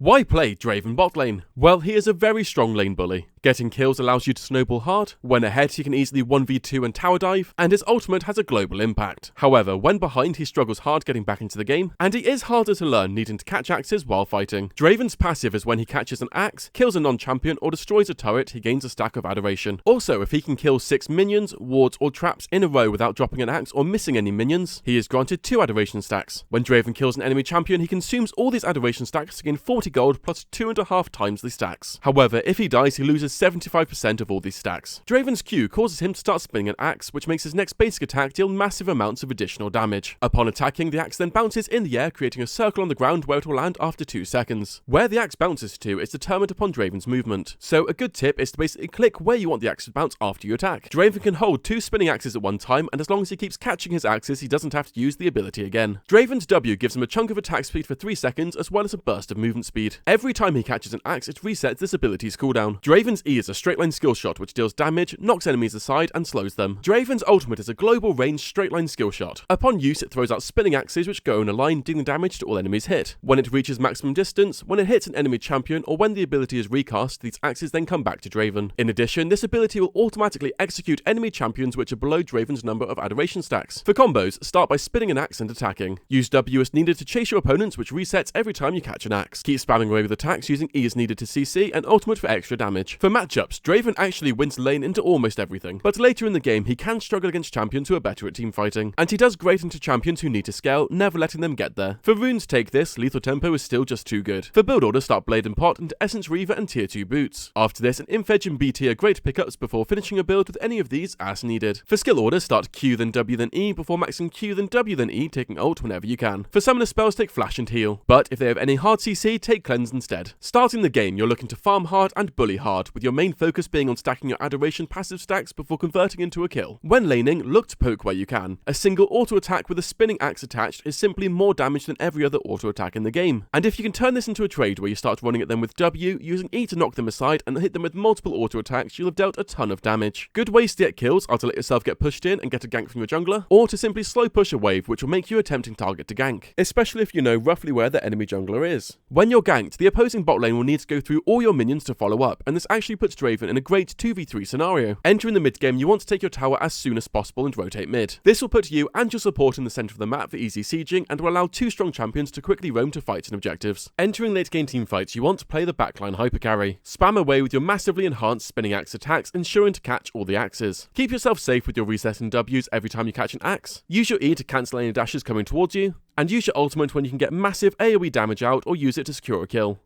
Why play Draven Bot Lane? Well, he is a very strong lane bully. Getting kills allows you to snowball hard, when ahead he can easily 1v2 and tower dive, and his ultimate has a global impact. However, when behind he struggles hard getting back into the game, and he is harder to learn, needing to catch axes while fighting. Draven's passive is when he catches an axe, kills a non-champion, or destroys a turret, he gains a stack of adoration. Also, if he can kill 6 minions, wards, or traps in a row without dropping an axe or missing any minions, he is granted 2 adoration stacks. When Draven kills an enemy champion, he consumes all these adoration stacks to gain 40 gold plus 2.5 times the stacks. However, if he dies, he loses 75% of all these stacks. Draven's Q causes him to start spinning an axe, which makes his next basic attack deal massive amounts of additional damage. Upon attacking, the axe then bounces in the air, creating a circle on the ground where it will land after 2 seconds. Where the axe bounces to is determined upon Draven's movement, so a good tip is to basically click where you want the axe to bounce after you attack. Draven can hold 2 spinning axes at one time, and as long as he keeps catching his axes, he doesn't have to use the ability again. Draven's W gives him a chunk of attack speed for 3 seconds, as well as a burst of movement speed. Every time he catches an axe, it resets this ability's cooldown. Draven's E is a straight line skill shot which deals damage, knocks enemies aside, and slows them. Draven's ultimate is a global range straight line skill shot. Upon use, it throws out spinning axes which go in a line, dealing damage to all enemies hit. When it reaches maximum distance, when it hits an enemy champion, or when the ability is recast, these axes then come back to Draven. In addition, this ability will automatically execute enemy champions which are below Draven's number of adoration stacks. For combos, start by spinning an axe and attacking. Use W as needed to chase your opponents, which resets every time you catch an axe. Keep spamming away with attacks using E as needed to CC, and ultimate for extra damage. For matchups, Draven actually wins lane into almost everything, but later in the game he can struggle against champions who are better at teamfighting, and he does great into champions who need to scale, never letting them get there. For runes take this, lethal tempo is still just too good. For build order, start Blade and Pot into Essence Reaver and tier 2 boots. After this, an Infedge and B tier great pickups before finishing a build with any of these as needed. For skill order, start Q then W then E before maxing Q then W then E, taking ult whenever you can. For summoner spells, take Flash and Heal, but if they have any hard CC, take Cleanse instead. Starting the game, you're looking to farm hard and bully hard, with your main focus being on stacking your adoration passive stacks before converting into a kill. When laning, look to poke where you can. A single auto attack with a spinning axe attached is simply more damage than every other auto attack in the game. And if you can turn this into a trade where you start running at them with W, using E to knock them aside and hit them with multiple auto attacks, you'll have dealt a ton of damage. Good ways to get kills are to let yourself get pushed in and get a gank from your jungler, or to simply slow push a wave which will make you a tempting target to gank, especially if you know roughly where the enemy jungler is. When you're ganked, the opposing bot lane will need to go through all your minions to follow up, and this actually puts Draven in a great 2v3 scenario. Entering the mid game, you want to take your tower as soon as possible and rotate mid. This will put you and your support in the center of the map for easy sieging and will allow 2 strong champions to quickly roam to fights and objectives. Entering late game teamfights, you want to play the backline hypercarry. Spam away with your massively enhanced spinning axe attacks, ensuring to catch all the axes. Keep yourself safe with your resetting Ws every time you catch an axe. Use your E to cancel any dashes coming towards you, and use your ultimate when you can get massive AoE damage out or use it to secure a kill.